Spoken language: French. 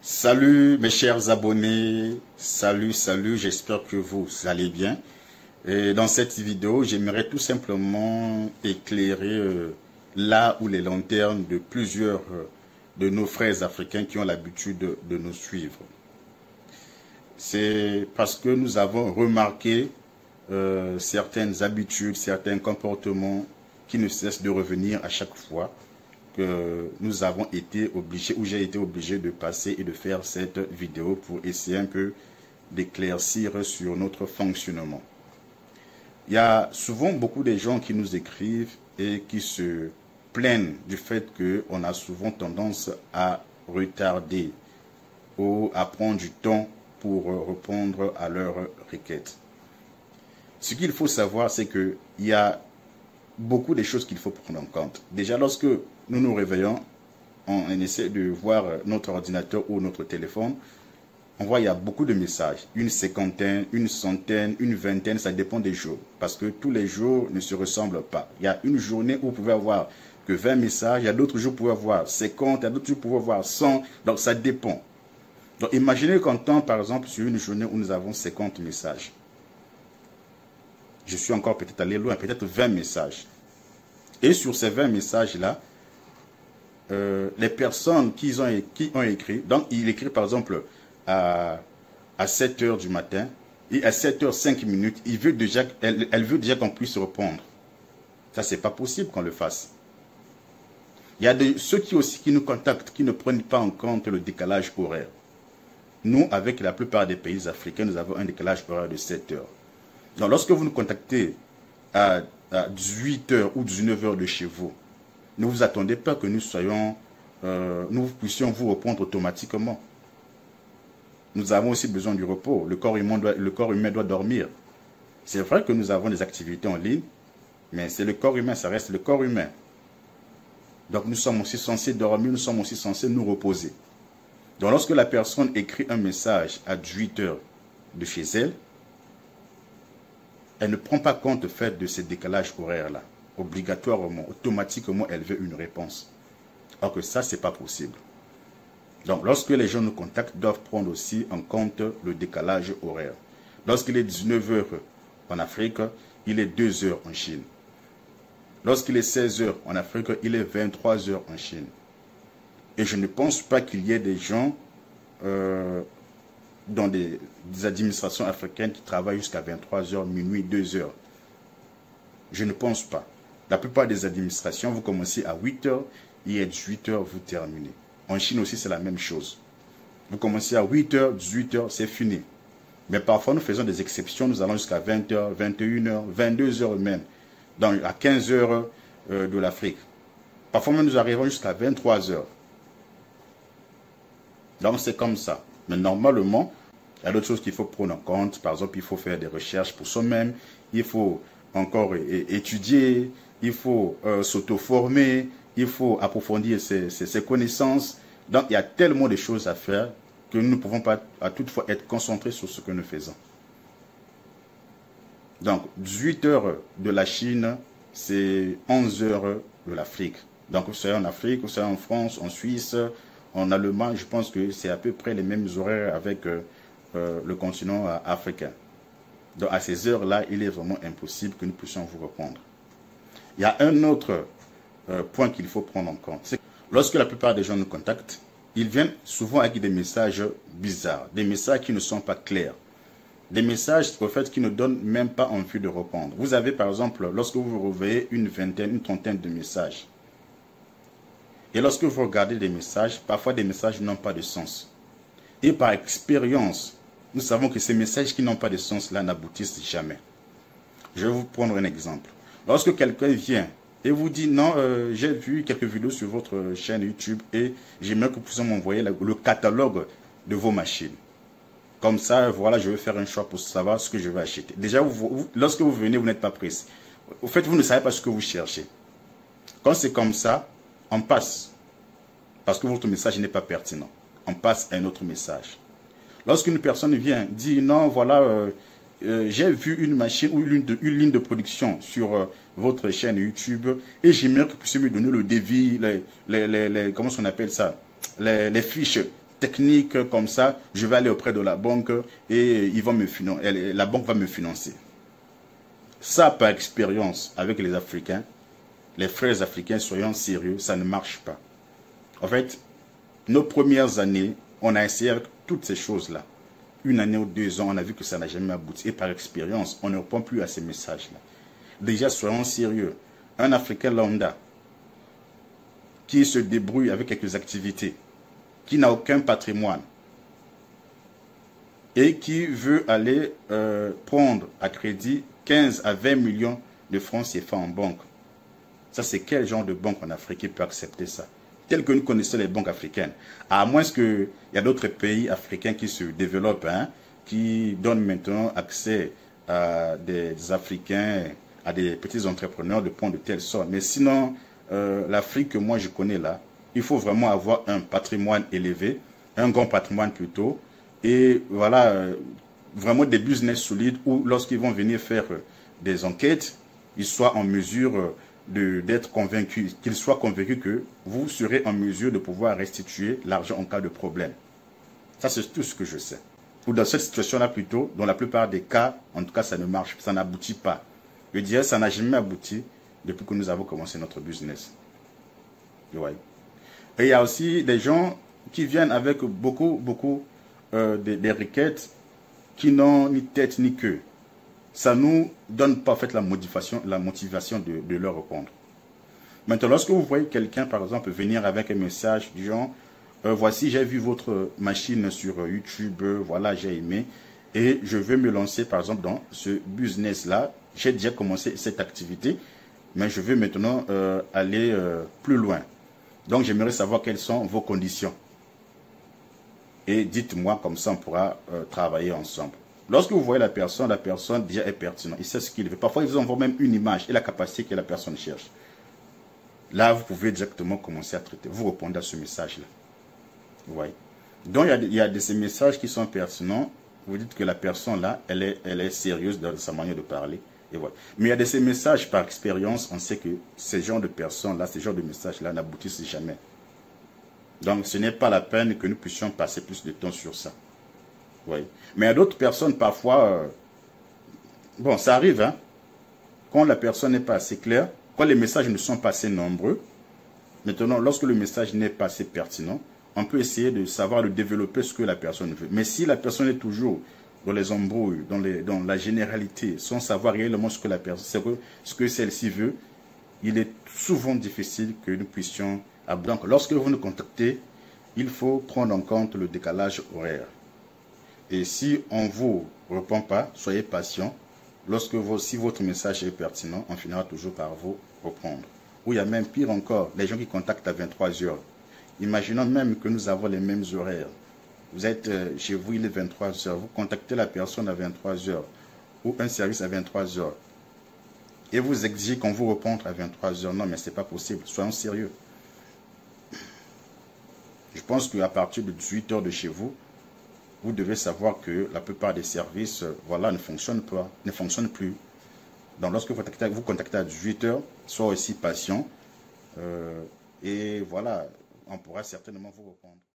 Salut mes chers abonnés, salut, j'espère que vous allez bien. Et dans cette vidéo, j'aimerais tout simplement éclairer là où les lanternes de plusieurs de nos frères africains qui ont l'habitude de nous suivre. C'est parce que nous avons remarqué certaines habitudes, certains comportements qui ne cessent de revenir à chaque fois que nous avons été obligés, ou j'ai été obligé de passer et de faire cette vidéo pour essayer un peu d'éclaircir sur notre fonctionnement. Il y a souvent beaucoup de gens qui nous écrivent et qui se plaignent du fait qu'on a souvent tendance à retarder ou à prendre du temps pour répondre à leurs requêtes. Ce qu'il faut savoir, c'est qu'il y a beaucoup de choses qu'il faut prendre en compte. Déjà, lorsque nous nous réveillons, on essaie de voir notre ordinateur ou notre téléphone, on voit qu'il y a beaucoup de messages, une cinquantaine, une centaine, une vingtaine, ça dépend des jours, parce que tous les jours ne se ressemblent pas. Il y a une journée où vous pouvez avoir que 20 messages, il y a d'autres jours où vous pouvez avoir 50, il y a d'autres jours où vous pouvez avoir 100, donc ça dépend. Donc imaginez qu'on tombe par exemple sur une journée où nous avons 50 messages. Je suis encore peut-être allé loin, peut-être 20 messages. Et sur ces 20 messages-là, les personnes qui ont écrit, donc il écrit par exemple à 7 h du matin, et à 7 h 5 minutes, elle veut déjà qu'on puisse répondre. Ça, c'est pas possible qu'on le fasse. Il y a ceux qui nous contactent, qui ne prennent pas en compte le décalage horaire. Nous, avec la plupart des pays africains, nous avons un décalage horaire de 7 heures. Donc, lorsque vous nous contactez à 18 h ou 19 h de chez vous, ne vous attendez pas que nous puissions vous répondre automatiquement. Nous avons aussi besoin du repos. Le corps humain doit dormir. C'est vrai que nous avons des activités en ligne, mais c'est le corps humain, ça reste le corps humain. Donc nous sommes aussi censés dormir, nous sommes aussi censés nous reposer. Donc lorsque la personne écrit un message à 18 h de chez elle, elle ne prend pas compte du fait de ces décalages horaires-là. Obligatoirement, automatiquement, elle veut une réponse. Or que ça, ce n'est pas possible. Donc, lorsque les gens nous contactent, doivent prendre aussi en compte le décalage horaire. Lorsqu'il est 19 h en Afrique, il est 2 h en Chine. Lorsqu'il est 16 h en Afrique, il est 23 h en Chine. Et je ne pense pas qu'il y ait des gens dans des administrations africaines qui travaillent jusqu'à 23 h, minuit, 2 h. Je ne pense pas. La plupart des administrations, vous commencez à 8 h et à 18 h, vous terminez. En Chine aussi, c'est la même chose. Vous commencez à 8 h, 18 h, c'est fini. Mais parfois, nous faisons des exceptions. Nous allons jusqu'à 20 h, 21 h, 22 h même, à 15 h de l'Afrique. Parfois, même, nous arrivons jusqu'à 23 h. Donc, c'est comme ça. Mais normalement, il y a d'autres choses qu'il faut prendre en compte. Par exemple, il faut faire des recherches pour soi-même. Il faut encore étudier. Il faut s'auto-former. Il faut approfondir ses connaissances. Donc, il y a tellement de choses à faire que nous ne pouvons pas à toutefois être concentrés sur ce que nous faisons. Donc, 18 h de la Chine, c'est 11 h de l'Afrique. Donc, vous soyez en Afrique, vous soyez en France, en Suisse, en Allemagne, je pense que c'est à peu près les mêmes horaires avec le continent africain. Donc, à ces heures-là, il est vraiment impossible que nous puissions vous répondre. Il y a un autre point qu'il faut prendre en compte. C'est que lorsque la plupart des gens nous contactent, ils viennent souvent avec des messages bizarres, des messages qui ne sont pas clairs, des messages au fait qui ne donnent même pas envie de répondre. Vous avez par exemple, lorsque vous vous réveillez, une vingtaine, une trentaine de messages. Et lorsque vous regardez des messages, parfois des messages n'ont pas de sens. Et par expérience, nous savons que ces messages qui n'ont pas de sens là n'aboutissent jamais. Je vais vous prendre un exemple. Lorsque quelqu'un vient et vous dit, non, j'ai vu quelques vidéos sur votre chaîne YouTube et j'aimerais que vous puissiez m'envoyer le catalogue de vos machines. Comme ça, voilà, je vais faire un choix pour savoir ce que je vais acheter. Déjà, lorsque vous venez, vous n'êtes pas précis. Au fait, vous ne savez pas ce que vous cherchez. Quand c'est comme ça, on passe. Parce que votre message n'est pas pertinent. On passe à un autre message. Lorsqu'une personne vient, dit, non, voilà, j'ai vu une machine ou une ligne de production sur votre chaîne YouTube et j'aimerais que vous puissiez me donner le devis, comment on appelle ça, les fiches technique comme ça, je vais aller auprès de la banque et ils vont me financer, la banque va me financer. Ça, par expérience avec les Africains, les frères africains, soyons sérieux, ça ne marche pas. En fait, nos premières années, on a essayé avec toutes ces choses-là. Une année ou 2 ans, on a vu que ça n'a jamais abouti. Et par expérience, on ne répond plus à ces messages-là. Déjà, soyons sérieux. Un Africain lambda qui se débrouille avec quelques activités, qui n'a aucun patrimoine et qui veut aller prendre à crédit 15 à 20 millions de francs CFA en banque. Ça, c'est quel genre de banque en Afrique qui peut accepter ça? Tel que nous connaissons les banques africaines. À moins qu'il y a d'autres pays africains qui se développent, hein, qui donnent maintenant accès à des Africains, à des petits entrepreneurs de prendre de telle sorte. Mais sinon, l'Afrique que moi je connais là, il faut vraiment avoir un patrimoine élevé, un grand patrimoine plutôt, et voilà, vraiment des business solides où lorsqu'ils vont venir faire des enquêtes, ils soient en mesure d'être convaincus, qu'ils soient convaincus que vous serez en mesure de pouvoir restituer l'argent en cas de problème. Ça, c'est tout ce que je sais. Ou dans cette situation-là plutôt, dans la plupart des cas, en tout cas, ça ne marche, ça n'aboutit pas. Je dirais, ça n'a jamais abouti depuis que nous avons commencé notre business. Ouais. Et il y a aussi des gens qui viennent avec beaucoup des requêtes qui n'ont ni tête ni queue. Ça ne nous donne pas en fait la motivation de leur répondre. Maintenant, lorsque vous voyez quelqu'un, par exemple, venir avec un message du genre, voici, j'ai vu votre machine sur YouTube, voilà, j'ai aimé, et je veux me lancer, par exemple, dans ce business-là. J'ai déjà commencé cette activité, mais je veux maintenant aller plus loin. Donc, j'aimerais savoir quelles sont vos conditions. Et dites-moi, comme ça, on pourra travailler ensemble. Lorsque vous voyez la personne déjà est pertinente. Il sait ce qu'il veut. Parfois, ils vous envoient même une image et la capacité que la personne cherche. Là, vous pouvez directement commencer à traiter. Vous répondez à ce message-là. Vous voyez. Donc, il y a de ces messages qui sont pertinents. Vous dites que la personne-là, elle est sérieuse dans sa manière de parler. Et voilà. Mais il y a de ces messages, par expérience, on sait que ces genres de personnes-là, ces genres de messages-là n'aboutissent jamais. Donc, ce n'est pas la peine que nous puissions passer plus de temps sur ça. Oui. Mais il y a d'autres personnes, parfois, bon, ça arrive, hein, quand la personne n'est pas assez claire, quand les messages ne sont pas assez nombreux, maintenant, lorsque le message n'est pas assez pertinent, on peut essayer de savoir, de développer ce que la personne veut. Mais si la personne est toujours dans les embrouilles, dans la généralité, sans savoir réellement ce que la personne, ce que celle-ci veut, il est souvent difficile que nous puissions... Donc, lorsque vous nous contactez, il faut prendre en compte le décalage horaire. Et si on ne vous répond pas, soyez patient. Si votre message est pertinent, on finira toujours par vous reprendre. Ou il y a même pire encore, les gens qui contactent à 23 heures. Imaginons même que nous avons les mêmes horaires. Vous êtes chez vous, il est 23 heures. Vous contactez la personne à 23 heures ou un service à 23 heures. Et vous exigez qu'on vous réponde à 23 heures. Non, mais ce n'est pas possible. Soyons sérieux. Je pense qu'à partir de 18 heures de chez vous, vous devez savoir que la plupart des services voilà, ne fonctionnent plus. Donc lorsque vous contactez à 18 heures, soyez aussi patient. Et voilà, on pourra certainement vous répondre.